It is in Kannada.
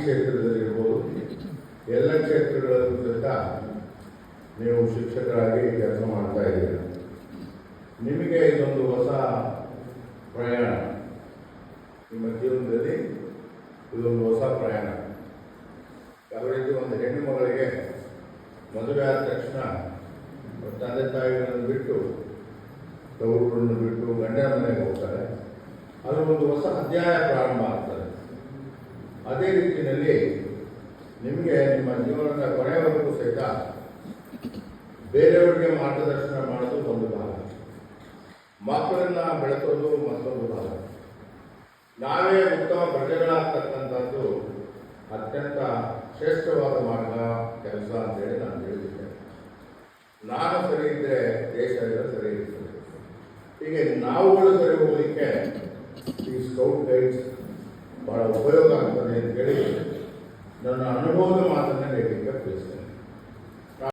ಕ್ಷೇತ್ರದಲ್ಲಿರ್ಬೋದು, ಎಲ್ಲ ಕ್ಷೇತ್ರಗಳಲ್ಲೂ ಸಹಿತ ನೀವು ಶಿಕ್ಷಕರಾಗಿ ಕೆಲಸ ಮಾಡ್ತಾ ಇದ್ದೀರ. ನಿಮಗೆ ಇದೊಂದು ಹೊಸ ಪ್ರಯಾಣ, ನಿಮ್ಮ ಜೀವನದಲ್ಲಿ ಇದೊಂದು ಹೊಸ ಪ್ರಯಾಣ. ಯಾವ ರೀತಿ ಒಂದು ಹೆಣ್ಣು ಮಗಳಿಗೆ ಮದುವೆ ಆದ ತಕ್ಷಣ ತಂದೆ ತಾಯಿಗಳನ್ನು ಬಿಟ್ಟು, ತವರುಗಳನ್ನು ಬಿಟ್ಟು ಗಂಡನ ಮನೆಗೆ ಹೋಗ್ತಾರೆ, ಅದು ಒಂದು ಹೊಸ ಅಧ್ಯಾಯ ಪ್ರಾರಂಭ ಆಗ್ತದೆ. ಅದೇ ರೀತಿಯಲ್ಲಿ ನಿಮಗೆ ನಿಮ್ಮ ಜೀವನದ ಕೊನೆಯವರೆಗೂ ಸಹಿತ ಬೇರೆಯವರಿಗೆ ಮಾರ್ಗದರ್ಶನ ಮಾಡೋದು ಒಂದು ಭಾಗ, ಮಕ್ಕಳನ್ನ ಬೆಳೆಸೋದು ಮತ್ತೊಂದು ಭಾಗ. ನಾವೇ ಉತ್ತಮ ಪ್ರಜೆಗಳಾಗ್ತಕ್ಕಂಥದ್ದು ಅತ್ಯಂತ ಶ್ರೇಷ್ಠವಾದ ಮಾರ್ಗ, ಕೆಲಸ ಅಂತೇಳಿ ನಾನು ಹೇಳಿದ್ದೆ. ನಾನು ಸರಿ ಇದ್ದರೆ ದೇಶ ಎಲ್ಲ ಸರಿ ಇರ್ತದೆ. ಹೀಗೆ ನಾವುಗಳು ಸರಿ ಹೋಗಲಿಕ್ಕೆ ಈ ಸ್ಕೌಟ್ ಗೈಡ್ಸ್ ಬಹಳ ಉಪಯೋಗ ಆಗ್ತದೆ ಅಂತೇಳಿ ನನ್ನ ಅನುಭವದ ಮಾತನ್ನು ಹೇಳಲಿಕ್ಕೆ ಬಯಸ್ತೇನೆ.